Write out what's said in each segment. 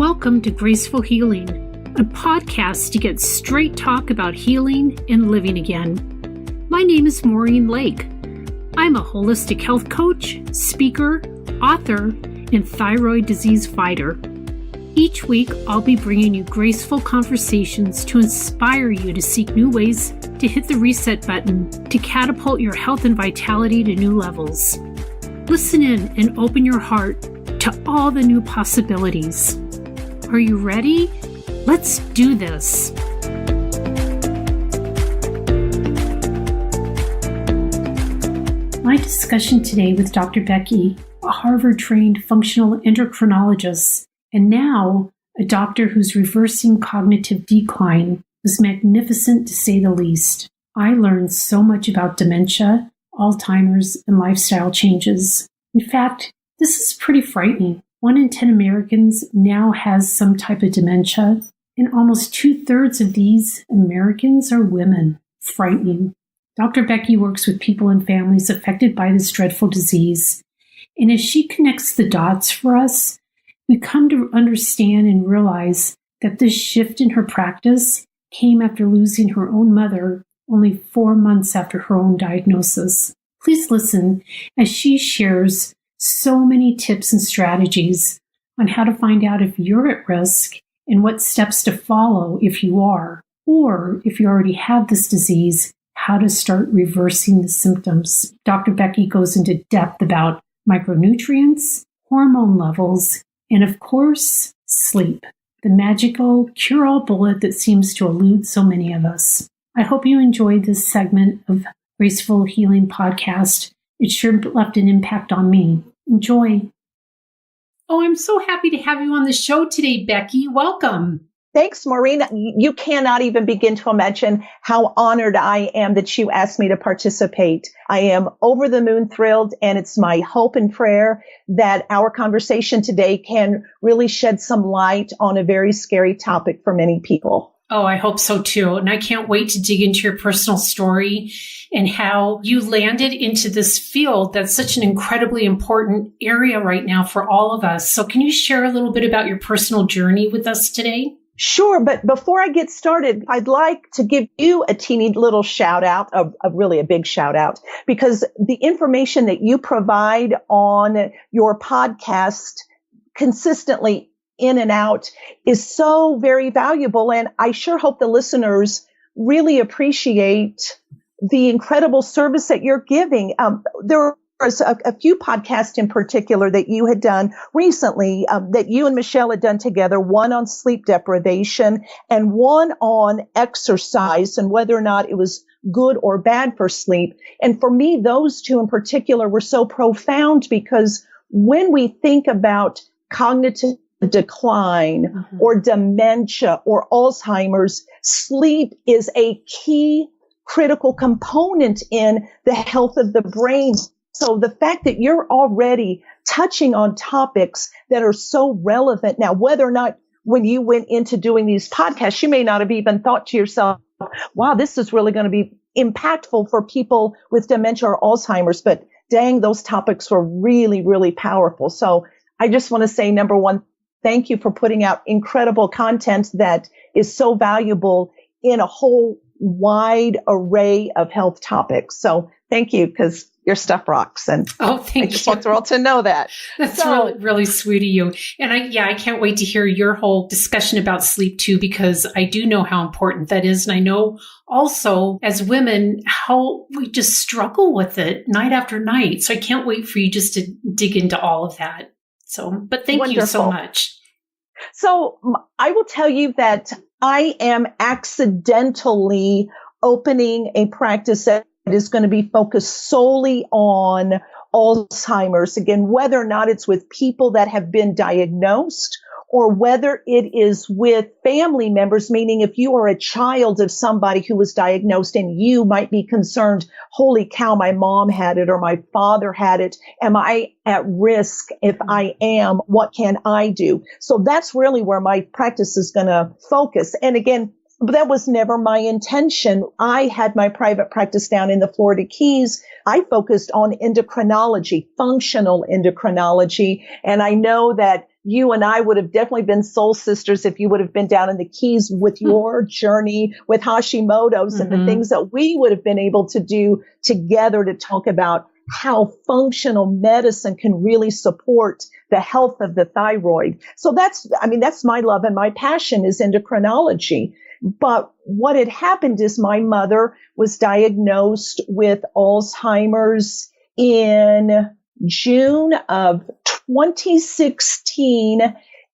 Welcome to Graceful Healing, a podcast to get straight talk about healing and living again. My name is Maureen Lake. I'm a holistic health coach, speaker, author, and thyroid disease fighter. Each week, I'll be bringing you graceful conversations to inspire you to seek new ways to hit the reset button to catapult your health and vitality to new levels. Listen in and open your heart to all the new possibilities. Are you ready? Let's do this. My discussion today with Dr. Becky, a Harvard-trained functional endocrinologist, and now a doctor who's reversing cognitive decline, was magnificent to say the least. I learned so much about dementia, Alzheimer's, and lifestyle changes. In fact, this is pretty frightening. 1 in 10 Americans now has some type of dementia, and almost 2/3 of these Americans are women. Frightening. Dr. Becky works with people and families affected by this dreadful disease, and as she connects the dots for us, we come to understand and realize that this shift in her practice came after losing her own mother only 4 months after her own diagnosis. Please listen as she shares so many tips and strategies on how to find out if you're at risk and what steps to follow if you are, or if you already have this disease, how to start reversing the symptoms. Dr. Becky goes into depth about micronutrients, hormone levels, and of course, sleep, the magical cure-all bullet that seems to elude so many of us. I hope you enjoyed this segment of Graceful Healing Podcast. It sure left an impact on me. Enjoy. Oh, I'm so happy to have you on the show today, Becky. Welcome. Thanks, Maureen. You cannot even begin to imagine how honored I am that you asked me to participate. I am over the moon thrilled, and it's my hope and prayer that our conversation today can really shed some light on a very scary topic for many people. Oh, I hope so too. And I can't wait to dig into your personal story and how you landed into this field that's such an incredibly important area right now for all of us. So can you share a little bit about your personal journey with us today? Sure, but before I get started, I'd like to give you a teeny little shout out, really a big shout out, because the information that you provide on your podcast consistently in and out is so very valuable. And I sure hope the listeners really appreciate the incredible service that you're giving. There was a few podcasts in particular that you had done recently, that you and Michelle had done together, one on sleep deprivation and one on exercise and whether or not it was good or bad for sleep. And for me, those two in particular were so profound because when we think about cognitive decline or dementia or Alzheimer's, sleep is a key critical component in the health of the brain. So the fact that you're already touching on topics that are so relevant now, whether or not when you went into doing these podcasts, you may not have even thought to yourself, wow, this is really going to be impactful for people with dementia or Alzheimer's. But dang, those topics were really, really powerful. So I just want to say, number one, thank you for putting out incredible content that is so valuable in a whole wide array of health topics. So thank you, because your stuff rocks. And thank you. I just want the world to know that. That's really, really sweet of you. And I can't wait to hear your whole discussion about sleep too, because I do know how important that is. And I know also as women, how we just struggle with it night after night. So I can't wait for you just to dig into all of that. So, but thank you so much. So I will tell you that I am accidentally opening a practice that is going to be focused solely on Alzheimer's. Again, whether or not it's with people that have been diagnosed or whether it is with family members, meaning if you are a child of somebody who was diagnosed and you might be concerned, holy cow, my mom had it or my father had it. Am I at risk? If I am, what can I do? So that's really where my practice is going to focus. And again, that was never my intention. I had my private practice down in the Florida Keys. I focused on endocrinology, functional endocrinology. And I know that you and I would have definitely been soul sisters if you would have been down in the Keys with your journey with Hashimoto's and the things that we would have been able to do together to talk about how functional medicine can really support the health of the thyroid. So that's my love and my passion is endocrinology. But what had happened is my mother was diagnosed with Alzheimer's in June of 2016,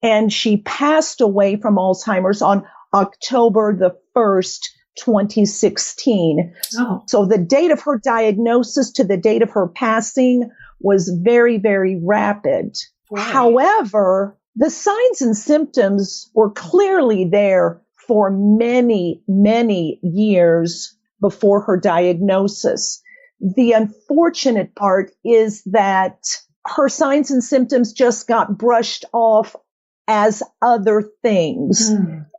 and she passed away from Alzheimer's on October the 1st, 2016. Oh. So the date of her diagnosis to the date of her passing was very, very rapid. Right. However, the signs and symptoms were clearly there for many, many years before her diagnosis. The unfortunate part is that her signs and symptoms just got brushed off as other things.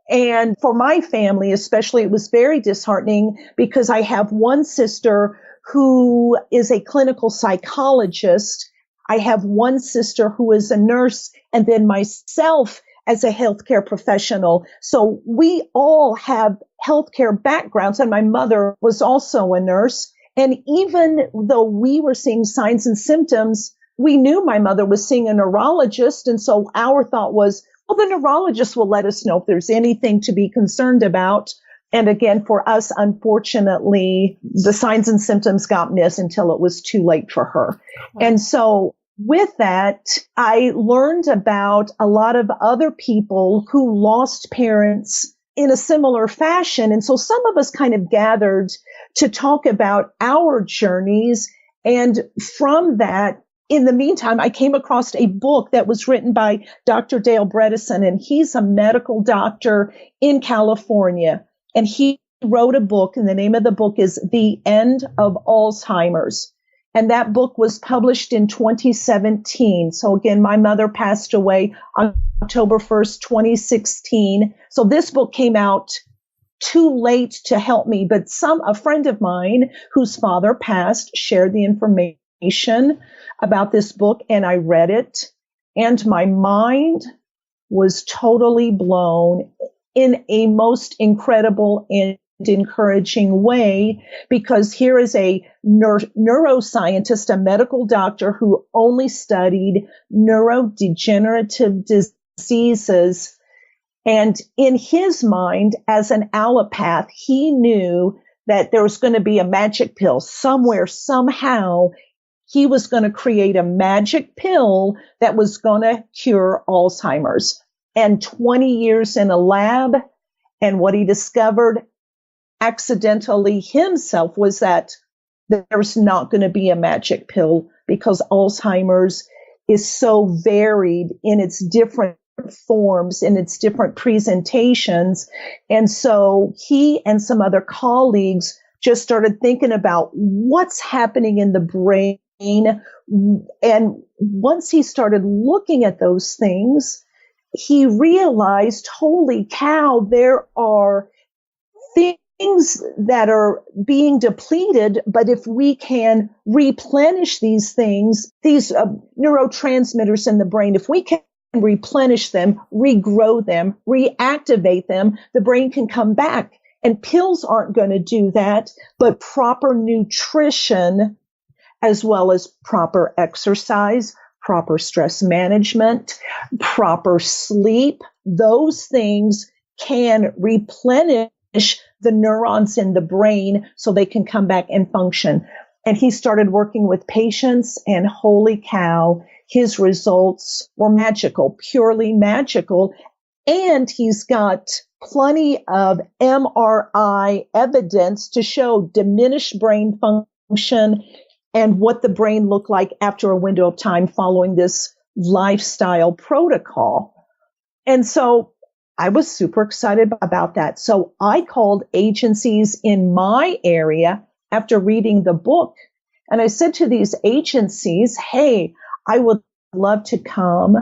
And for my family, especially, it was very disheartening because I have one sister who is a clinical psychologist. I have one sister who is a nurse, and then myself as a healthcare professional. So we all have healthcare backgrounds, and my mother was also a nurse. And even though we were seeing signs and symptoms, we knew my mother was seeing a neurologist. And so our thought was, well, the neurologist will let us know if there's anything to be concerned about. And again, for us, unfortunately, the signs and symptoms got missed until it was too late for her. Wow. And so with that, I learned about a lot of other people who lost parents in a similar fashion. And so some of us kind of gathered to talk about our journeys. And from that, in the meantime, I came across a book that was written by Dr. Dale Bredesen, and he's a medical doctor in California. And he wrote a book, and the name of the book is The End of Alzheimer's. And that book was published in 2017. So again, my mother passed away on October 1st, 2016. So this book came out too late to help me, but a friend of mine whose father passed shared the information about this book, and I read it, and my mind was totally blown in a most incredible and encouraging way, because here is a neuroscientist, a medical doctor who only studied neurodegenerative diseases. And in his mind, as an allopath, he knew that there was going to be a magic pill somewhere, somehow. He was going to create a magic pill that was going to cure Alzheimer's. And 20 years in a lab, and what he discovered accidentally himself was that there's not going to be a magic pill, because Alzheimer's is so varied in its different forms, in its different presentations. And so he and some other colleagues just started thinking about what's happening in the brain. And once he started looking at those things, he realized, holy cow, there are things that are being depleted, but if we can replenish these things, these neurotransmitters in the brain, if we can replenish them, regrow them, reactivate them, the brain can come back. And pills aren't going to do that, but proper nutrition, as well as proper exercise, proper stress management, proper sleep, those things can replenish the neurons in the brain so they can come back and function. And he started working with patients, and holy cow, his results were magical, purely magical. And he's got plenty of MRI evidence to show diminished brain function and what the brain looked like after a window of time following this lifestyle protocol. And so I was super excited about that. So I called agencies in my area after reading the book. And I said to these agencies, hey, I would love to come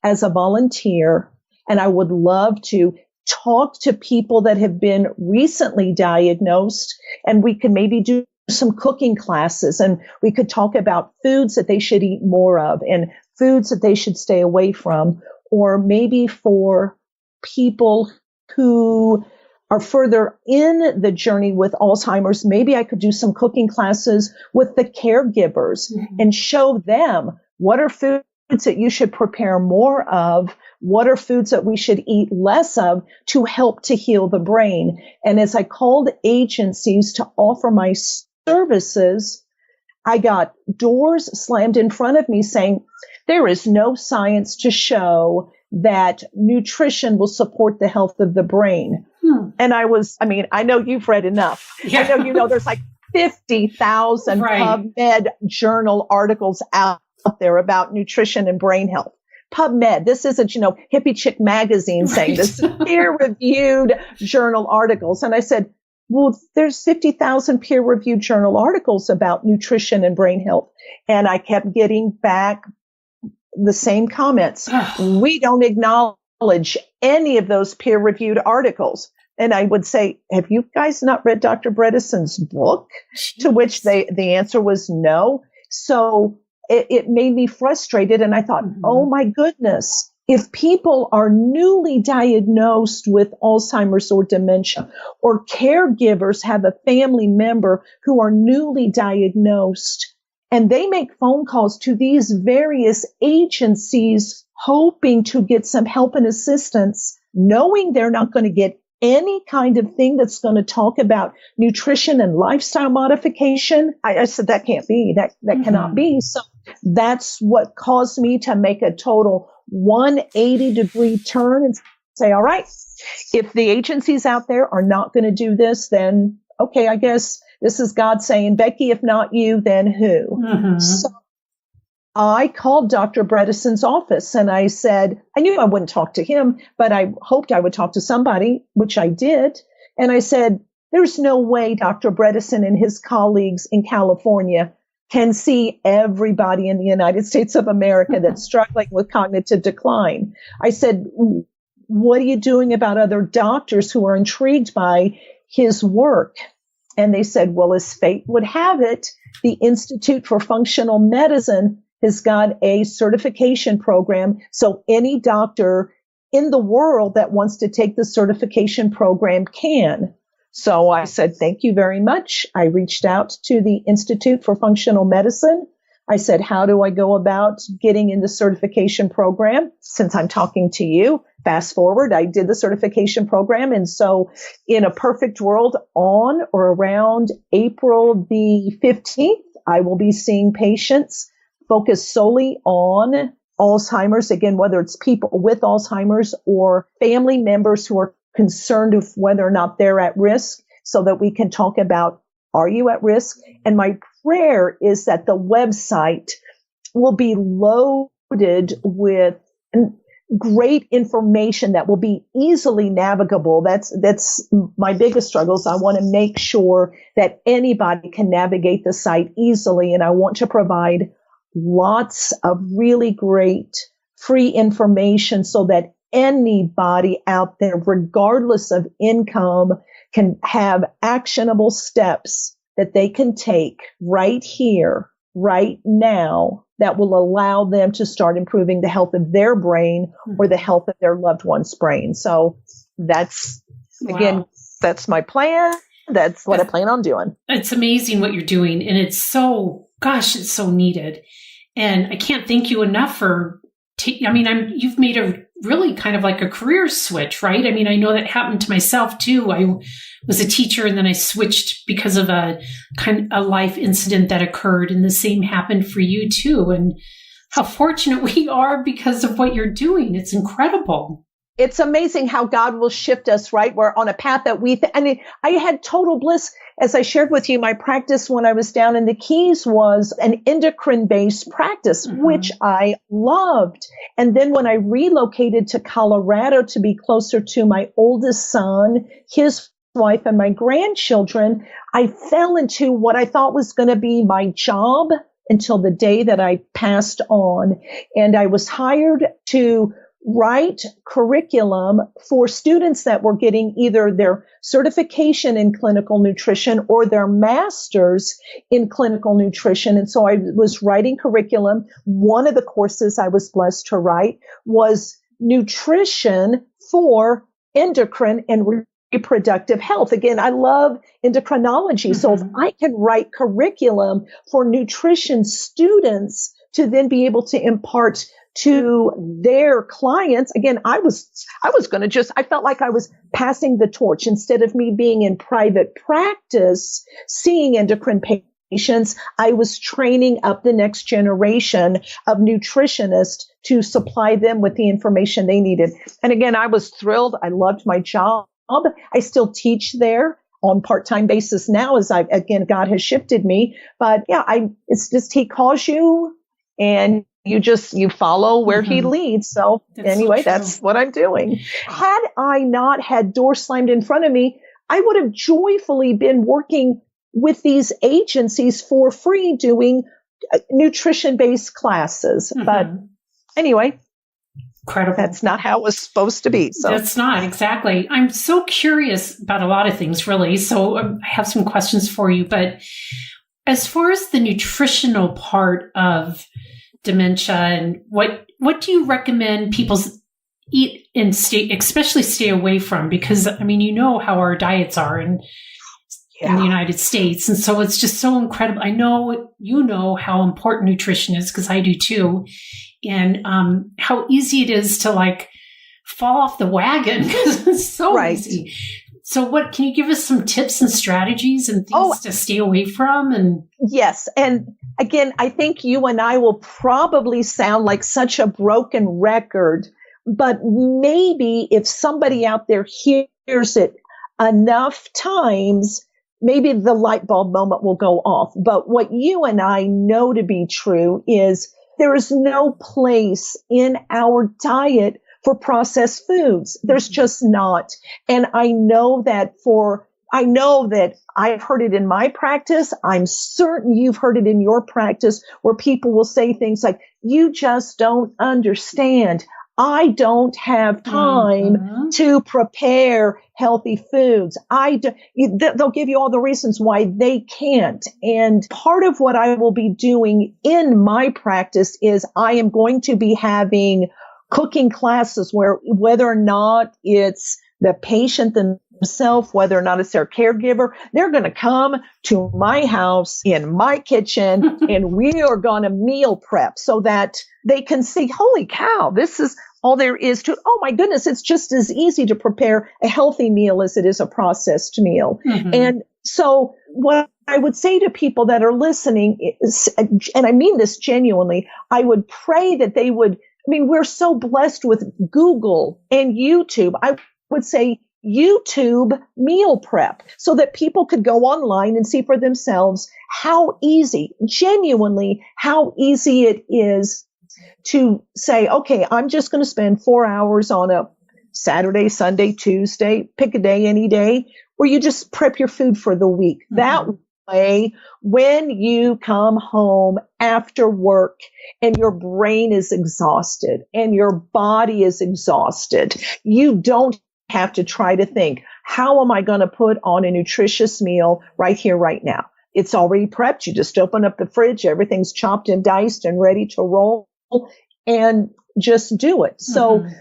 as a volunteer, and I would love to talk to people that have been recently diagnosed, and we could maybe do some cooking classes, and we could talk about foods that they should eat more of and foods that they should stay away from. Or maybe for people who are further in the journey with Alzheimer's, maybe I could do some cooking classes with the caregivers and show them what are foods that you should prepare more of, what are foods that we should eat less of to help to heal the brain. And as I called agencies to offer my services, I got doors slammed in front of me saying, there is no science to show that nutrition will support the health of the brain. And I know you've read enough. Yeah. I know, there's like 50,000 PubMed journal articles out there about nutrition and brain health. PubMed, this isn't, Hippie Chick magazine saying this, peer-reviewed journal articles. And I said, well, there's 50,000 peer-reviewed journal articles about nutrition and brain health. And I kept getting back the same comments. We don't acknowledge any of those peer-reviewed articles. And I would say, have you guys not read Dr. Bredesen's book? Jeez. To which the answer was no. So it made me frustrated. And I thought, oh my goodness, if people are newly diagnosed with Alzheimer's or dementia, or caregivers have a family member who are newly diagnosed, and they make phone calls to these various agencies hoping to get some help and assistance, knowing they're not going to get any kind of thing that's going to talk about nutrition and lifestyle modification. I said, that can't be, that cannot be. So that's what caused me to make a total 180-degree turn and say, all right, if the agencies out there are not going to do this, then okay, I guess this is God saying, Becky, if not you, then who? So I called Dr. Bredesen's office and I said, I knew I wouldn't talk to him, but I hoped I would talk to somebody, which I did. And I said, there's no way Dr. Bredesen and his colleagues in California can see everybody in the United States of America that's struggling with cognitive decline. I said, what are you doing about other doctors who are intrigued by his work? And they said, well, as fate would have it, the Institute for Functional Medicine has got a certification program. So any doctor in the world that wants to take the certification program can. So I said, thank you very much. I reached out to the Institute for Functional Medicine. I said, how do I go about getting in the certification program? Since I'm talking to you, fast forward, I did the certification program. And so in a perfect world, on or around April the 15th, I will be seeing patients focused solely on Alzheimer's. Again, whether it's people with Alzheimer's or family members who are concerned with whether or not they're at risk, so that we can talk about, are you at risk? And my prayer is that the website will be loaded with great information that will be easily navigable. That's my biggest struggles. I want to make sure that anybody can navigate the site easily. And I want to provide lots of really great free information so that anybody out there, regardless of income, can have actionable steps that they can take right here, right now, that will allow them to start improving the health of their brain or the health of their loved one's brain. So that's, again, that's my plan. That's what I plan on doing. It's amazing what you're doing. And it's so, it's so needed. And I can't thank you enough for, you've made a really kind of like a career switch, right? I mean, I know that happened to myself too. I was a teacher and then I switched because of a life incident that occurred, and the same happened for you too. And how fortunate we are because of what you're doing. It's incredible. It's amazing how God will shift us, right? We're on a path that I had total bliss. As I shared with you, my practice when I was down in the Keys was an endocrine-based practice, which I loved. And then when I relocated to Colorado to be closer to my oldest son, his wife, and my grandchildren, I fell into what I thought was going to be my job until the day that I passed on. And I was hired to write curriculum for students that were getting either their certification in clinical nutrition or their master's in clinical nutrition. And so I was writing curriculum. One of the courses I was blessed to write was nutrition for endocrine and reproductive health. Again, I love endocrinology. So if I can write curriculum for nutrition students to then be able to impart to their clients, again, I felt like I was passing the torch instead of me being in private practice, seeing endocrine patients. I was training up the next generation of nutritionists to supply them with the information they needed. And again, I was thrilled. I loved my job. I still teach there on part-time basis now as God has shifted me. But yeah, it's just, he calls you and you follow where he leads. So anyway, that's what I'm doing. Had I not had doors slammed in front of me, I would have joyfully been working with these agencies for free doing nutrition-based classes. But anyway, incredible. That's not how it was supposed to be. So that's not exactly. I'm so curious about a lot of things, really. So I have some questions for you. But as far as the nutritional part of dementia, and what do you recommend people eat and especially stay away from? Because I mean, you know how our diets are in the United States, and so it's just so incredible. I know you know how important nutrition is because I do too, and how easy it is to like fall off the wagon because it's so easy. So what can you give us some tips and strategies and things to stay away from? And yes. And again, I think you and I will probably sound like such a broken record, but maybe if somebody out there hears it enough times, maybe the light bulb moment will go off. But what you and I know to be true is there is no place in our diet for processed foods. There's just not. And I know that I've heard it in my practice. I'm certain you've heard it in your practice where people will say things like, you just don't understand. I don't have time to prepare healthy foods. They'll give you all the reasons why they can't. And part of what I will be doing in my practice is I am going to be having cooking classes where whether or not it's the patient themselves, whether or not it's their caregiver, they're going to come to my house in my kitchen and we are going to meal prep so that they can see, holy cow, this is all there is to, oh my goodness, it's just as easy to prepare a healthy meal as it is a processed meal. And so what I would say to people that are listening is, and I mean this genuinely, I would pray that they would, we're so blessed with Google and YouTube. I would say YouTube meal prep so that people could go online and see for themselves how easy, genuinely, how easy it is to say, okay, I'm just going to spend 4 hours on a Saturday, Sunday, Tuesday, pick a day, any day, where you just prep your food for the week. That way, when you come home after work and your brain is exhausted and your body is exhausted, you don't have to try to think, how am I going to put on a nutritious meal right here, right now? It's already prepped. You just open up the fridge. Everything's chopped and diced and ready to roll and just do it. So, and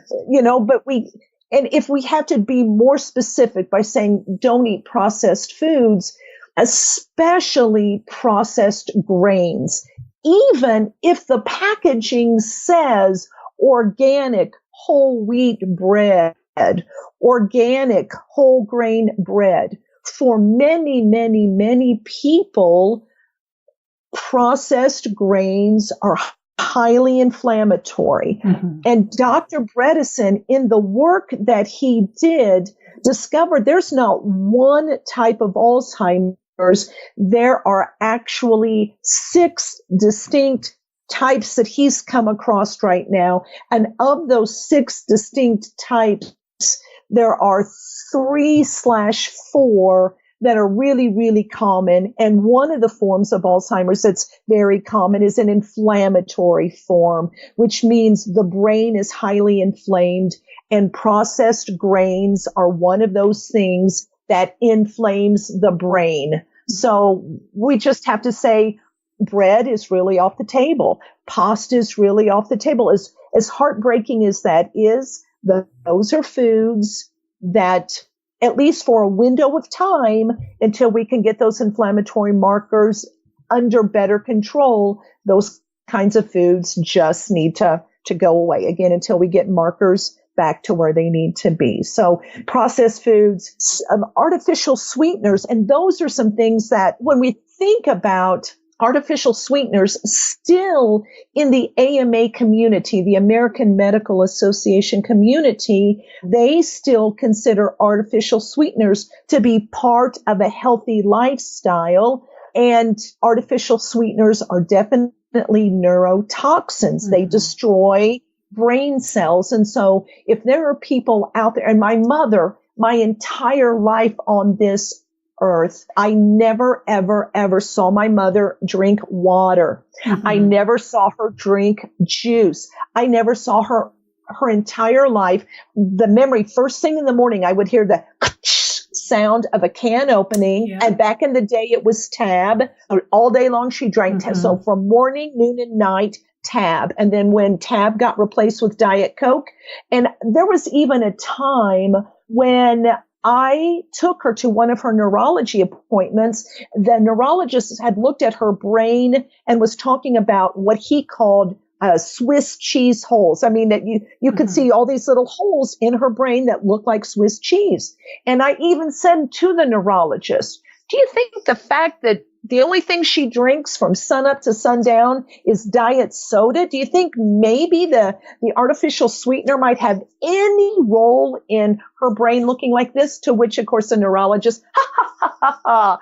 if we have to be more specific by saying don't eat processed foods, especially processed grains, even if the packaging says organic whole wheat bread, organic whole grain bread, for many, many, many people, processed grains are highly inflammatory. And Dr. Bredesen, in the work that he did, discovered there's not one type of Alzheimer's. There are actually 6 distinct types that he's come across right now. And of those 6 distinct types, there are 3/4 that are really, really common. And one of the forms of Alzheimer's that's very common is an inflammatory form, which means the brain is highly inflamed, and processed grains are one of those things that inflames the brain. So we just have to say bread is really off the table. Pasta is really off the table. As heartbreaking as that is, those are foods that, at least for a window of time, until we can get those inflammatory markers under better control, those kinds of foods just need to go away again until we get markers back to where they need to be. So processed foods, artificial sweeteners, and those are some things that when we think about artificial sweeteners, still in the AMA community, the American Medical Association community, they still consider artificial sweeteners to be part of a healthy lifestyle. And artificial sweeteners are definitely neurotoxins. They destroy brain cells. And so if there are people out there, and my mother, my entire life on this earth, I never, ever, ever saw my mother drink water. I never saw her drink juice. I never saw her entire life. The memory, first thing in the morning, I would hear the sound of a can opening. Yeah. And back in the day, it was Tab. All day long, she drank Tab. So from morning, noon, and night, Tab. And then when Tab got replaced with Diet Coke, and there was even a time when I took her to one of her neurology appointments. The neurologist had looked at her brain and was talking about what he called Swiss cheese holes. I mean, that you could see all these little holes in her brain that looked like Swiss cheese. And I even said to the neurologist, do you think the fact that the only thing she drinks from sunup to sundown is diet soda, do you think maybe the artificial sweetener might have any role in her brain looking like this? To which, of course, the neurologist, of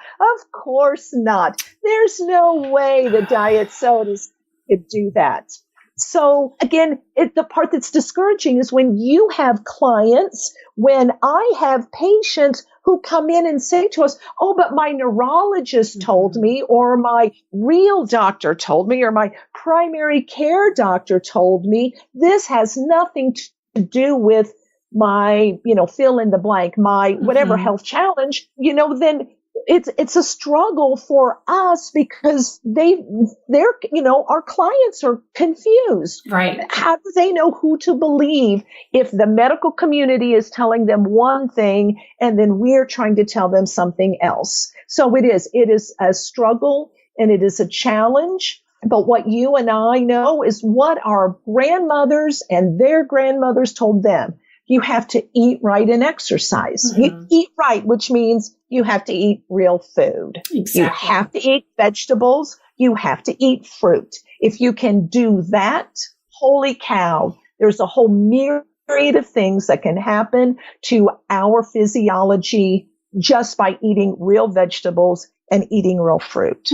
course not. There's no way the diet sodas could do that. So again, the part that's discouraging is when you have clients, when I have patients who come in and say to us, oh, but my neurologist told me, or my real doctor told me, or my primary care doctor told me, this has nothing to do with my, fill in the blank, my whatever health challenge, then it's a struggle for us because our clients are confused. Right. How do they know who to believe if the medical community is telling them one thing and then we're trying to tell them something else? So it is a struggle and it is a challenge. But what you and I know is what our grandmothers and their grandmothers told them. You have to eat right and exercise. You eat right, which means you have to eat real food. Exactly. You have to eat vegetables. You have to eat fruit. If you can do that, holy cow, there's a whole myriad of things that can happen to our physiology just by eating real vegetables and eating real fruit.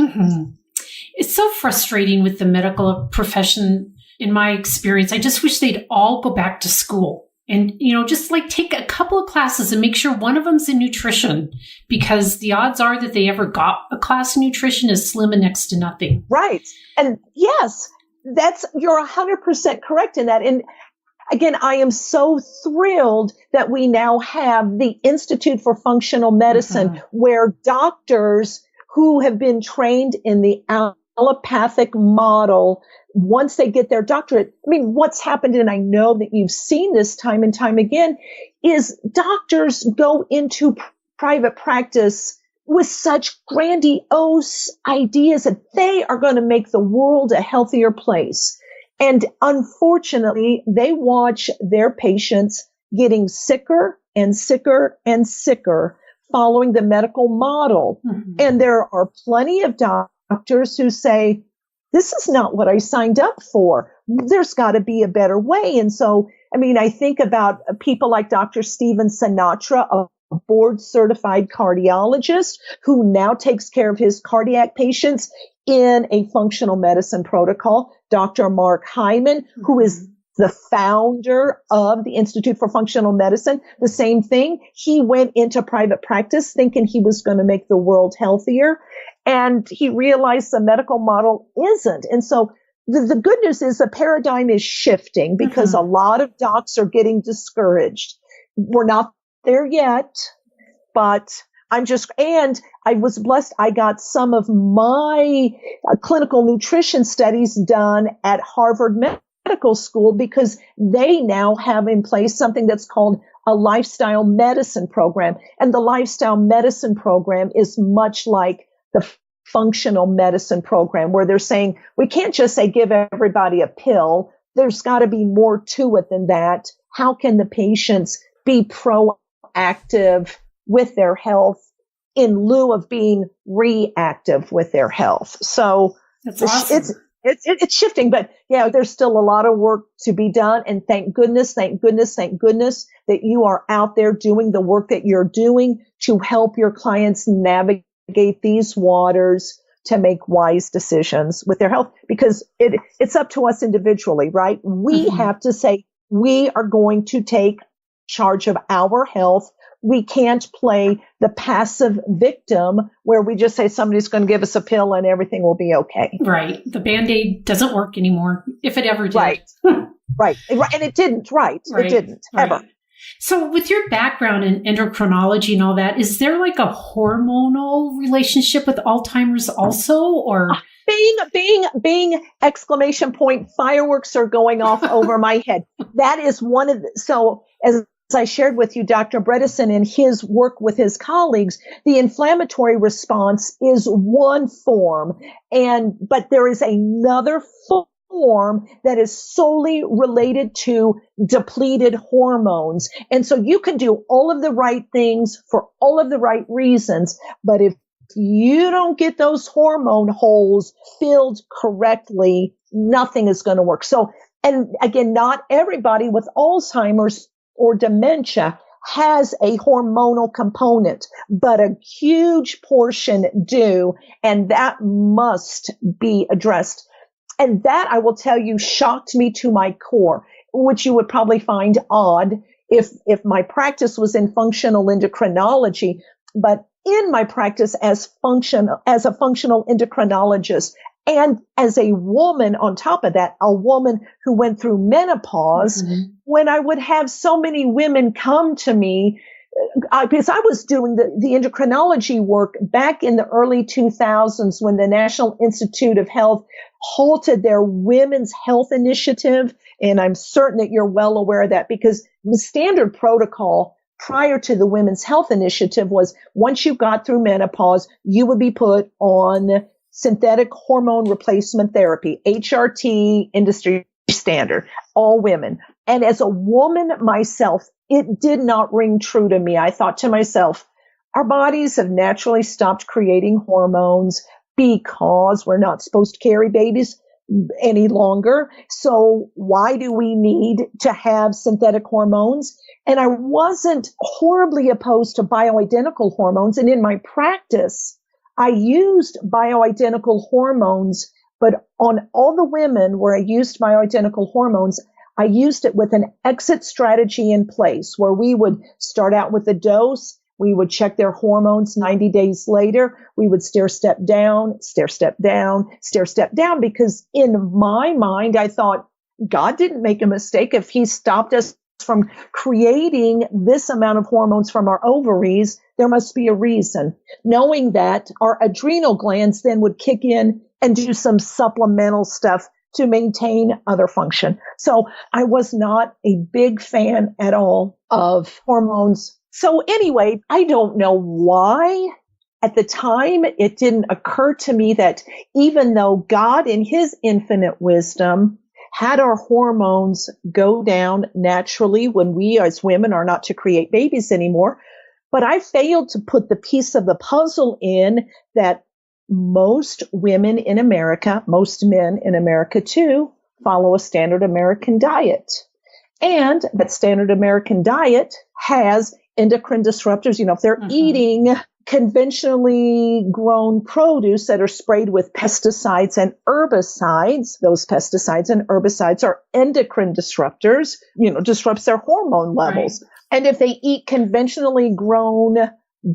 It's so frustrating with the medical profession, in my experience. I just wish they'd all go back to school. And, just take a couple of classes and make sure one of them's in nutrition, because the odds are that they ever got a class in nutrition is slim and next to nothing. Right. And yes, you're 100% correct in that. And again, I am so thrilled that we now have the Institute for Functional Medicine, where doctors who have been trained in the allopathic model, once they get their doctorate, what's happened, and I know that you've seen this time and time again, is doctors go into private practice with such grandiose ideas that they are going to make the world a healthier place. And unfortunately, they watch their patients getting sicker and sicker and sicker following the medical model. And there are plenty of doctors who say, this is not what I signed up for. There's got to be a better way. And so, I think about people like Dr. Steven Sinatra, a board certified cardiologist who now takes care of his cardiac patients in a functional medicine protocol. Dr. Mark Hyman, who is the founder of the Institute for Functional Medicine, the same thing. He went into private practice thinking he was going to make the world healthier. And he realized the medical model isn't. And so the good news is the paradigm is shifting because a lot of docs are getting discouraged. We're not there yet, but and I was blessed. I got some of my clinical nutrition studies done at Harvard Medical School because they now have in place something that's called a lifestyle medicine program. And the lifestyle medicine program is much like the functional medicine program, where they're saying, we can't just say give everybody a pill. There's got to be more to it than that. How can the patients be proactive with their health in lieu of being reactive with their health? So that's awesome. It's shifting, but yeah, there's still a lot of work to be done. And thank goodness that you are out there doing the work that you're doing to help your clients navigate these waters to make wise decisions with their health, because it's up to us individually, right? We have to say, we are going to take charge of our health. We can't play the passive victim where we just say somebody's going to give us a pill and everything will be okay. Right. The Band-Aid doesn't work anymore, if it ever did. Right. Right. And it didn't. Right. It didn't ever. So with your background in endocrinology and all that, is there like a hormonal relationship with Alzheimer's also, or? Bing, exclamation point, fireworks are going off over my head. That is one of so as I shared with you, Dr. Bredesen, in his work with his colleagues, the inflammatory response is one form, but there is another form that is solely related to depleted hormones. And so you can do all of the right things for all of the right reasons, but if you don't get those hormone holes filled correctly, nothing is going to work. So, and again, not everybody with Alzheimer's or dementia has a hormonal component, but a huge portion do, and that must be addressed. And that, I will tell you, shocked me to my core, which you would probably find odd if my practice was in functional endocrinology. But in my practice as a functional endocrinologist, and as a woman on top of that, a woman who went through menopause, when I would have so many women come to me, because I was doing the endocrinology work back in the early 2000s when the National Institute of Health halted their women's health initiative. And I'm certain that you're well aware of that, because the standard protocol prior to the Women's Health Initiative was once you got through menopause, you would be put on synthetic hormone replacement therapy, HRT, industry standard, all women. And as a woman myself, it did not ring true to me. I thought to myself, our bodies have naturally stopped creating hormones because we're not supposed to carry babies any longer. So why do we need to have synthetic hormones? And I wasn't horribly opposed to bioidentical hormones. And in my practice, I used bioidentical hormones, but on all the women where I used bioidentical hormones, I used it with an exit strategy in place where we would start out with a dose. We would check their hormones 90 days later. We would stair step down, because in my mind, I thought God didn't make a mistake if he stopped us from creating this amount of hormones from our ovaries. There must be a reason, knowing that our adrenal glands then would kick in and do some supplemental stuff to maintain other function. So I was not a big fan at all of hormones. So anyway, I don't know why at the time it didn't occur to me that even though God in his infinite wisdom had our hormones go down naturally when we as women are not to create babies anymore, but I failed to put the piece of the puzzle in that most women in America, most men in America too, follow a standard American diet. And that standard American diet has endocrine disruptors. You know, if they're eating conventionally grown produce that are sprayed with pesticides and herbicides. Those pesticides and herbicides are endocrine disruptors, disrupts their hormone levels. Right. And if they eat conventionally grown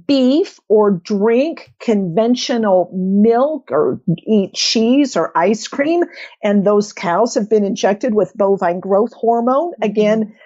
beef or drink conventional milk or eat cheese or ice cream, and those cows have been injected with bovine growth hormone, again,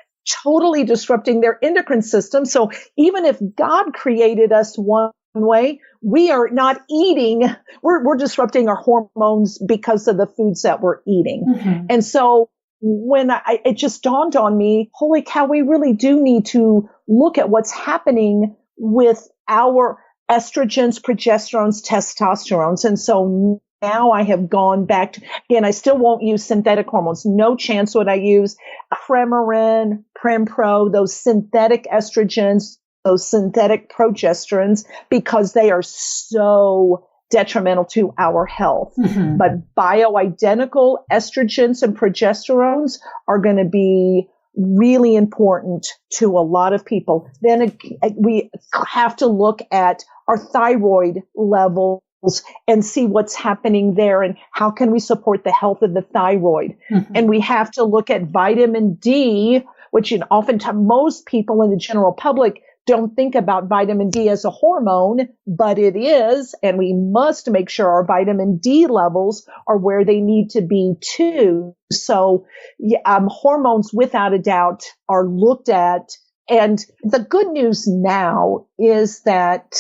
totally disrupting their endocrine system. So even if God created us one way, we are not eating, we're disrupting our hormones because of the foods that we're eating. Mm-hmm. And so when it just dawned on me, holy cow, we really do need to look at what's happening with our estrogens, progesterones, testosterones. And so now I have gone back to, again, I still won't use synthetic hormones. No chance would I use Premarin, Prempro, those synthetic estrogens, those synthetic progesterones, because they are so detrimental to our health. Mm-hmm. But bioidentical estrogens and progesterones are going to be really important to a lot of people. Then we have to look at our thyroid levels and see what's happening there and how can we support the health of the thyroid. Mm-hmm. And we have to look at vitamin D, which oftentimes most people in the general public don't think about vitamin D as a hormone, but it is, and we must make sure our vitamin D levels are where they need to be too. So hormones, without a doubt, are looked at. And the good news now is that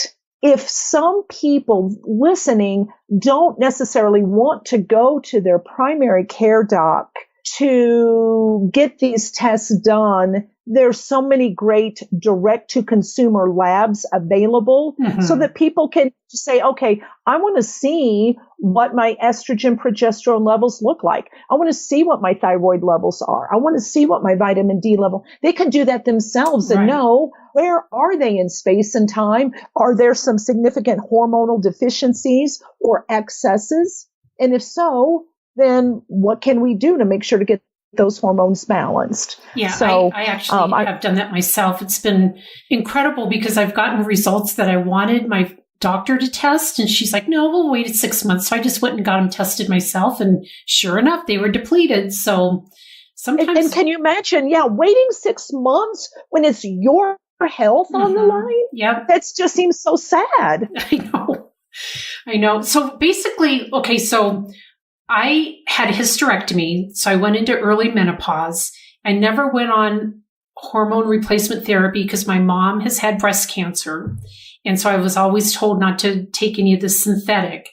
if some people listening don't necessarily want to go to their primary care doc to get these tests done, there's so many great direct-to-consumer labs available so that people can say, okay, I want to see what my estrogen, progesterone levels look like. I want to see what my thyroid levels are. I want to see what my vitamin D level. They can do that themselves and know where are they in space and time. Are there some significant hormonal deficiencies or excesses? And if so, then what can we do to make sure to get those hormones balanced? Yeah, so, I actually have done that myself. It's been incredible because I've gotten results that I wanted my doctor to test. And she's like, no, we'll wait 6 months. So I just went and got them tested myself. And sure enough, they were depleted. So sometimes. And can you imagine, waiting 6 months when it's your health on the line? Yeah. That just seems so sad. I know. So basically, okay, so I had a hysterectomy, so I went into early menopause. I never went on hormone replacement therapy because my mom has had breast cancer. And so I was always told not to take any of the synthetic.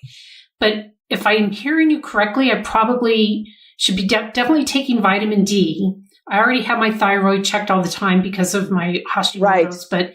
But if I'm hearing you correctly, I probably should be definitely taking vitamin D. I already have my thyroid checked all the time because of my Hashimoto's. Right. But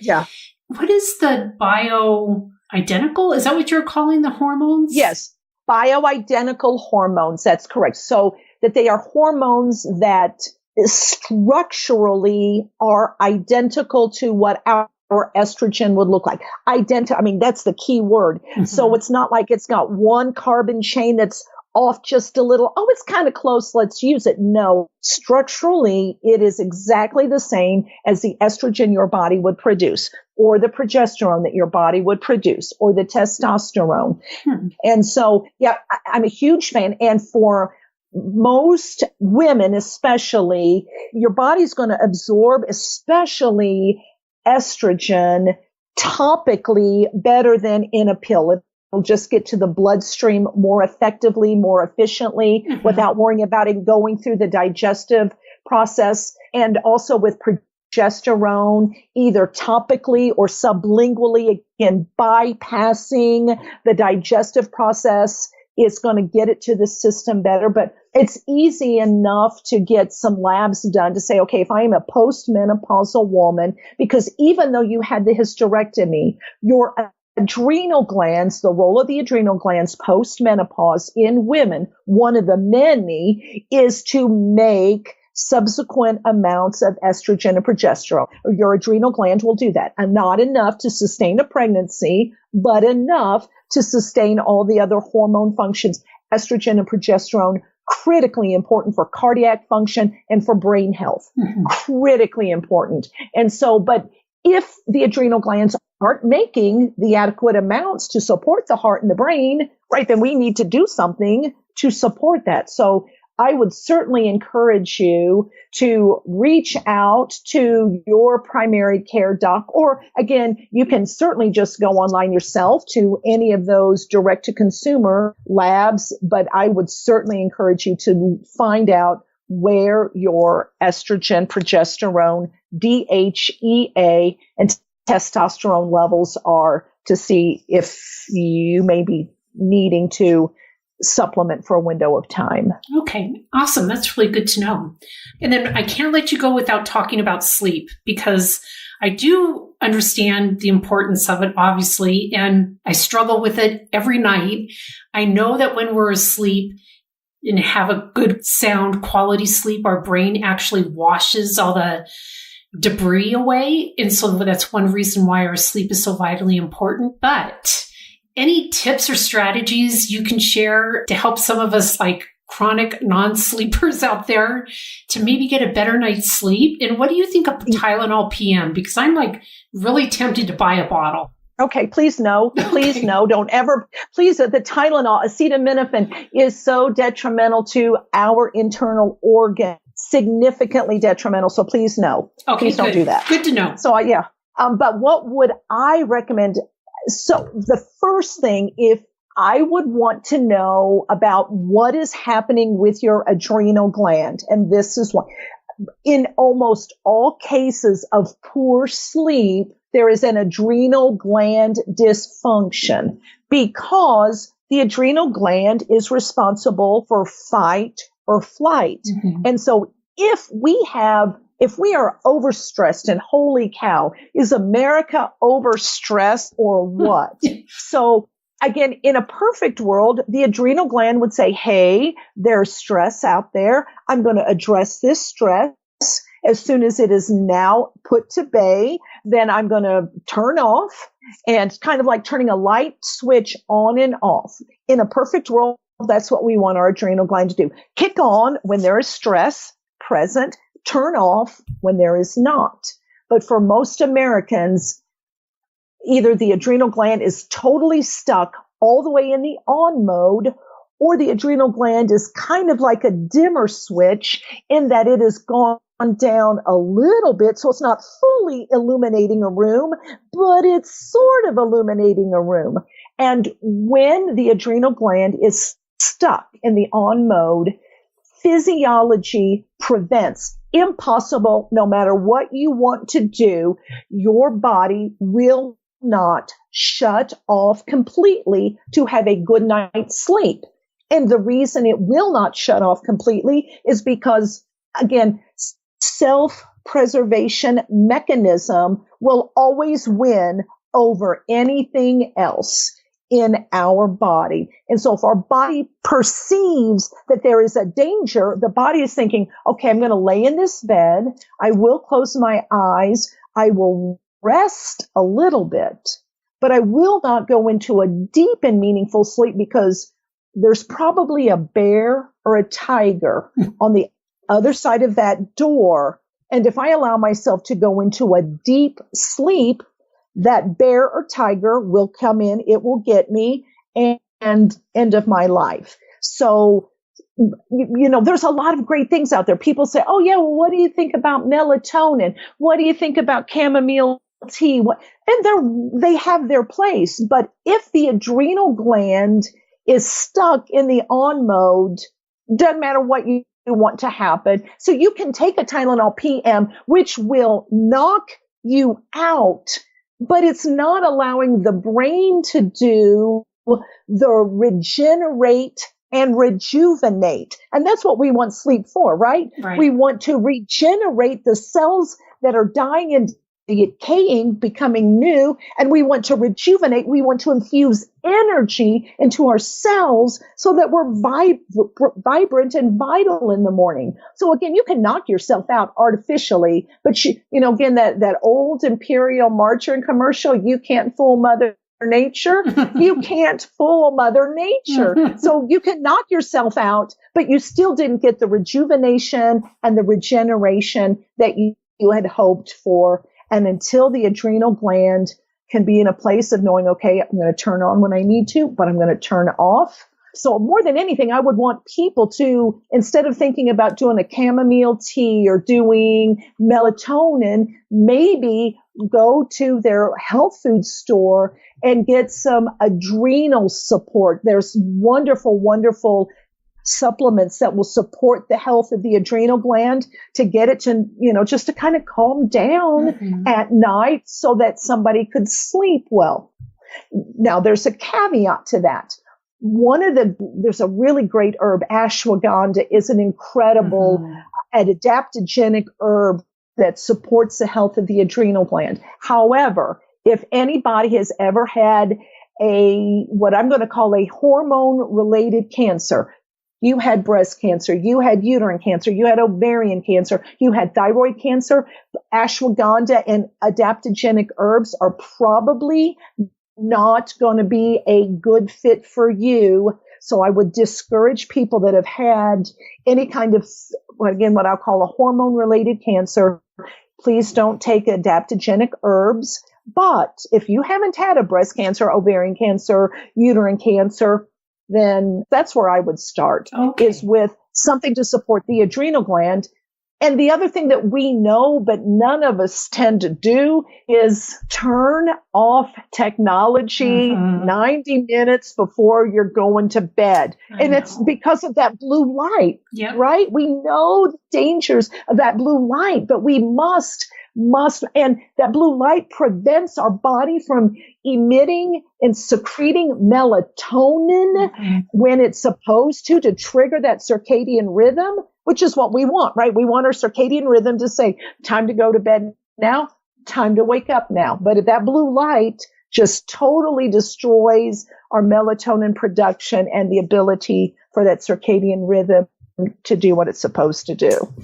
what is the bioidentical? Is that what you're calling the hormones? Yes. Bioidentical hormones. That's correct. So that they are hormones that structurally are identical to what our estrogen would look like. That's the key word. Mm-hmm. So it's not like it's got one carbon chain that's off just a little. Oh, it's kind of close. Let's use it. No, structurally, it is exactly the same as the estrogen your body would produce, or the progesterone that your body would produce, or the testosterone. And so, I'm a huge fan. And for most women, especially, your body's going to absorb, especially estrogen, topically better than in a pill. It'll just get to the bloodstream more effectively, more efficiently, without worrying about it going through the digestive process. And also with progesterone, either topically or sublingually, again, bypassing the digestive process is going to get it to the system better. But it's easy enough to get some labs done to say, okay, if I am a postmenopausal woman, because even though you had the hysterectomy, your adrenal glands, the role of the adrenal glands post-menopause in women, one of the many, is to make subsequent amounts of estrogen and progesterone. Your adrenal gland will do that. And not enough to sustain a pregnancy, but enough to sustain all the other hormone functions. Estrogen and progesterone, critically important for cardiac function and for brain health. Critically important. And so, but if the adrenal glands aren't making the adequate amounts to support the heart and the brain, right, then we need to do something to support that. So I would certainly encourage you to reach out to your primary care doc, or again, you can certainly just go online yourself to any of those direct to consumer labs, but I would certainly encourage you to find out where your estrogen, progesterone, DHEA, and testosterone levels are to see if you may be needing to supplement for a window of time. Okay, awesome. That's really good to know. And then I can't let you go without talking about sleep, because I do understand the importance of it, obviously, and I struggle with it every night. I know that when we're asleep and have a good sound quality sleep, our brain actually washes all the debris away. And so that's one reason why our sleep is so vitally important. But any tips or strategies you can share to help some of us like chronic non-sleepers out there to maybe get a better night's sleep? And what do you think of Tylenol PM? Because I'm like really tempted to buy a bottle. Okay, please no, please no, don't ever, please, the Tylenol, acetaminophen is so detrimental to our internal organ, significantly detrimental. So please no, please don't do that. Good to know. So yeah, but what would I recommend? So the first thing, if I would want to know about what is happening with your adrenal gland, and this is one, in almost all cases of poor sleep, there is an adrenal gland dysfunction because the adrenal gland is responsible for fight or flight. Mm-hmm. And so if we are overstressed, and holy cow, is America overstressed or what? So again, in a perfect world, the adrenal gland would say, hey, there's stress out there. I'm going to address this stress. As soon as it is now put to bay, then I'm going to turn off, and kind of like turning a light switch on and off. In a perfect world, that's what we want our adrenal gland to do. Kick on when there is stress present, turn off when there is not. But for most Americans, either the adrenal gland is totally stuck all the way in the on mode, or the adrenal gland is kind of like a dimmer switch in that it is gone down a little bit. So it's not fully illuminating a room, but it's sort of illuminating a room. And when the adrenal gland is stuck in the on mode, physiology prevents. Impossible, no matter what you want to do, your body will not shut off completely to have a good night's sleep. And the reason it will not shut off completely is because, again, self-preservation mechanism will always win over anything else in our body. And so if our body perceives that there is a danger, the body is thinking, okay, I'm going to lay in this bed. I will close my eyes. I will rest a little bit, but I will not go into a deep and meaningful sleep because there's probably a bear or a tiger on the other side of that door. And if I allow myself to go into a deep sleep, that bear or tiger will come in, it will get me, and end of my life. So, there's a lot of great things out there. People say, oh yeah, well, what do you think about melatonin? What do you think about chamomile tea? And they have their place. But if the adrenal gland is stuck in the on mode, doesn't matter what you want to happen. So you can take a Tylenol PM, which will knock you out, but it's not allowing the brain to do the regenerate and rejuvenate. And that's what we want sleep for, right? We want to regenerate the cells that are dying and decaying, becoming new, and we want to rejuvenate. We want to infuse energy into our cells so that we're vibrant and vital in the morning. So again, you can knock yourself out artificially, but again, that old Imperial margarine commercial, you can't fool Mother Nature. You can't fool Mother Nature. So you can knock yourself out, but you still didn't get the rejuvenation and the regeneration that you had hoped for. And until the adrenal gland can be in a place of knowing, okay, I'm going to turn on when I need to, but I'm going to turn off. So more than anything, I would want people to, instead of thinking about doing a chamomile tea or doing melatonin, maybe go to their health food store and get some adrenal support. There's wonderful, wonderful supplements that will support the health of the adrenal gland to get it to, just to kind of calm down at night so that somebody could sleep well. Now, there's a caveat to that. There's a really great herb, ashwagandha is an incredible adaptogenic herb that supports the health of the adrenal gland. However, if anybody has ever had what I'm going to call a hormone-related cancer, you had breast cancer, you had uterine cancer, you had ovarian cancer, you had thyroid cancer, ashwagandha and adaptogenic herbs are probably not going to be a good fit for you. So I would discourage people that have had any kind of, again, what I'll call a hormone-related cancer. Please don't take adaptogenic herbs. But if you haven't had a breast cancer, ovarian cancer, uterine cancer, then that's where I would start, is with something to support the adrenal gland. And the other thing that we know, but none of us tend to do, is turn off technology 90 minutes before you're going to bed. And it's because of that blue light, right? We know the dangers of that blue light, but we must, and that blue light prevents our body from emitting and secreting melatonin when it's supposed to trigger that circadian rhythm, which is what we want, right? We want our circadian rhythm to say, time to go to bed now, time to wake up now. But if that blue light just totally destroys our melatonin production and the ability for that circadian rhythm to do what it's supposed to do.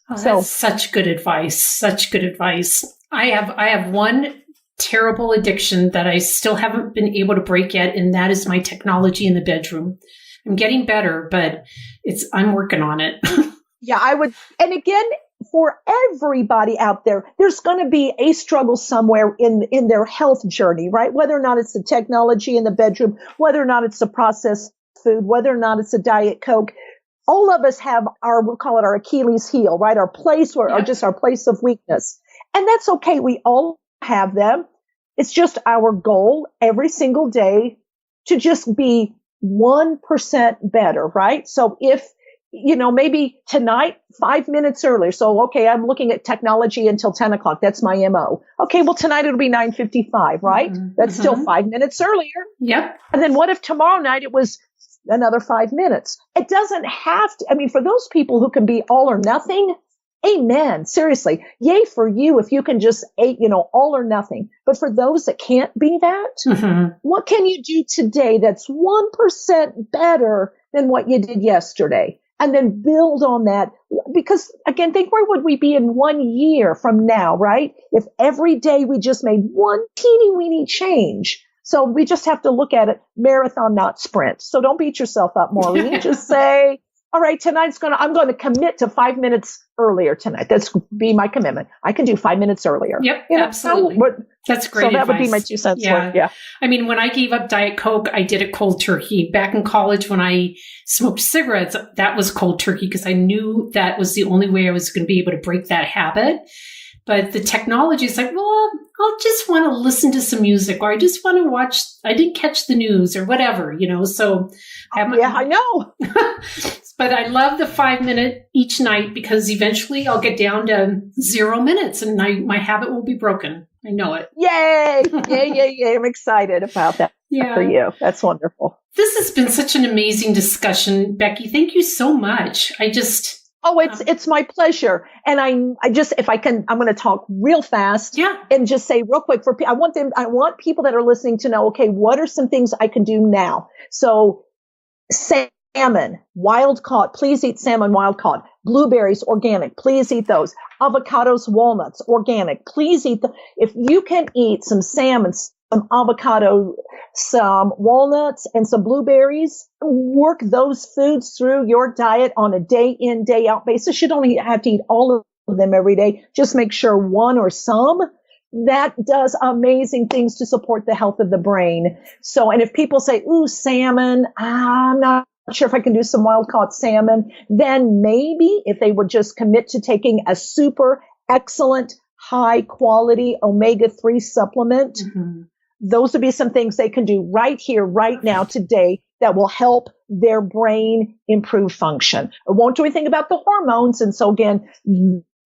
Oh, that's such good advice. Such good advice. I have one terrible addiction that I still haven't been able to break yet, and that is my technology in the bedroom. I'm getting better, but I'm working on it. Yeah, I would. And again, for everybody out there, there's going to be a struggle somewhere in their health journey, right? Whether or not it's the technology in the bedroom, whether or not it's the processed food, whether or not it's a Diet Coke. All of us have we'll call it our Achilles heel, right? Our place or just our place of weakness. And that's okay. We all have them. It's just our goal every single day to just be 1% better, right? So if, maybe tonight, 5 minutes earlier. So, okay, I'm looking at technology until 10 o'clock. That's my MO. Okay, well, tonight it'll be 9:55, right? That's still 5 minutes earlier. Yep. And then what if tomorrow night it was another 5 minutes? It doesn't have to. For those people who can be all or nothing, amen. Seriously. Yay for you if you can just, all or nothing. But for those that can't be that, what can you do today that's 1% better than what you did yesterday? And then build on that. Because again, think where would we be in 1 year from now, right? If every day we just made one teeny weeny change. So we just have to look at it marathon, not sprint. So don't beat yourself up, Maureen. Just say, all right, I'm going to commit to 5 minutes earlier tonight. That's be my commitment. I can do 5 minutes earlier. Yep, absolutely. That's great. So that advice. would be my 2 cents worth. Yeah. When I gave up Diet Coke, I did it cold turkey. Back in college, when I smoked cigarettes, that was cold turkey because I knew that was the only way I was going to be able to break that habit. But the technology is like, well, I'll just want to listen to some music, or I just want to watch, I didn't catch the news or whatever, so. I know. But I love the 5 minute each night because eventually I'll get down to 0 minutes and my habit will be broken. I know it. Yay. Yay. I'm excited about that for you. That's wonderful. This has been such an amazing discussion, Becky. Thank you so much. Oh, it's my pleasure. And I just, if I can, I'm going to talk real fast and just say real quick I want people that are listening to know, okay, what are some things I can do now? So salmon, wild caught, please eat salmon, wild caught. Blueberries, organic, please eat those. Avocados, walnuts, organic, please eat them. If you can eat some salmon, some avocado, some walnuts, and some blueberries, work those foods through your diet on a day in, day out basis. You don't have to eat all of them every day. Just make sure one or some that does amazing things to support the health of the brain. So, and if people say, ooh, salmon, I'm not sure if I can do some wild caught salmon, then maybe if they would just commit to taking a super excellent, high quality omega-3 supplement, those would be some things they can do right here, right now, today, that will help their brain improve function. It won't do anything about the hormones. And so again,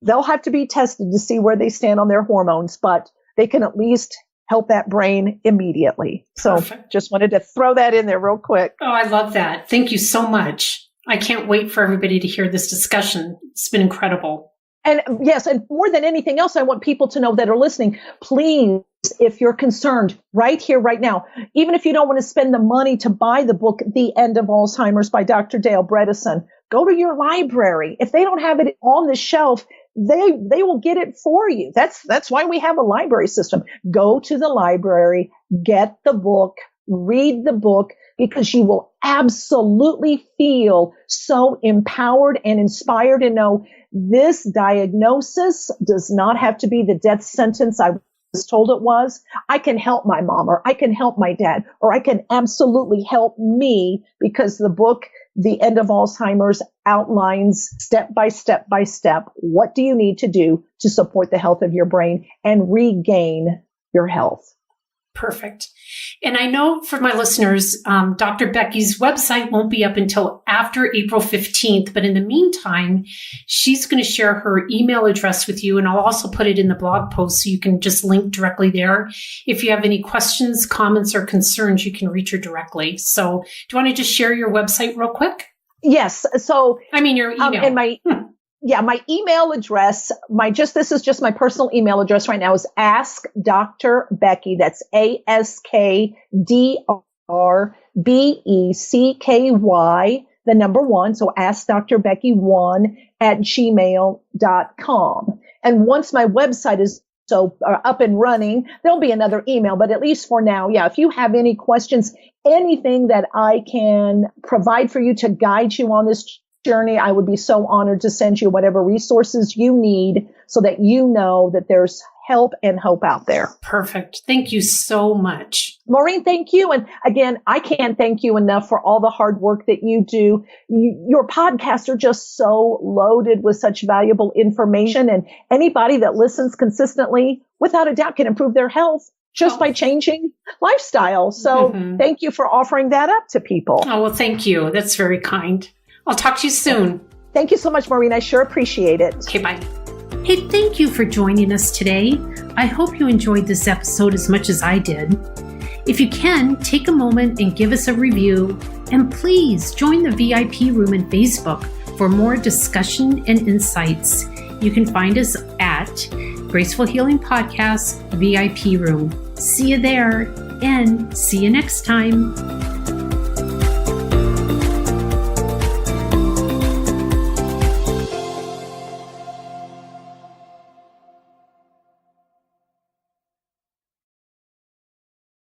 they'll have to be tested to see where they stand on their hormones, but they can at least help that brain immediately. So just wanted to throw that in there real quick. Oh, I love that. Thank you so much. I can't wait for everybody to hear this discussion. It's been incredible. And yes, and more than anything else, I want people to know that are listening, please, if you're concerned right here, right now, even if you don't want to spend the money to buy the book, The End of Alzheimer's by Dr. Dale Bredesen, go to your library. If they don't have it on the shelf, they will get it for you. That's why we have a library system. Go to the library, get the book, read the book, because you will absolutely feel so empowered and inspired to know this diagnosis does not have to be the death sentence I was told it was. I can help my mom, or I can help my dad, or I can absolutely help me, because the book, The End of Alzheimer's, outlines step by step by step, what do you need to do to support the health of your brain and regain your health. Perfect. And I know for my listeners, Dr. Becky's website won't be up until after April 15th. But in the meantime, she's going to share her email address with you. And I'll also put it in the blog post so you can just link directly there. If you have any questions, comments, or concerns, you can reach her directly. So do you want to just share your website real quick? Yes. So your email. And my email address, this is just my personal email address right now, is Ask Dr. Becky. That's AskDrBecky, the number 1. So Ask Dr. Becky 1 at gmail.com. And once my website is up and running, there'll be another email, but at least for now, if you have any questions, anything that I can provide for you to guide you on this journey, I would be so honored to send you whatever resources you need so that you know that there's help and hope out there. Perfect. Thank you so much. Maureen, thank you. And again, I can't thank you enough for all the hard work that you do. Your podcasts are just so loaded with such valuable information, and anybody that listens consistently, without a doubt, can improve their health just by changing lifestyle. So thank you for offering that up to people. Oh, well, thank you. That's very kind. I'll talk to you soon. Thank you so much, Maureen. I sure appreciate it. Okay, bye. Hey, thank you for joining us today. I hope you enjoyed this episode as much as I did. If you can, take a moment and give us a review. And please join the VIP room in Facebook for more discussion and insights. You can find us at Graceful Healing Podcast VIP room. See you there, and see you next time.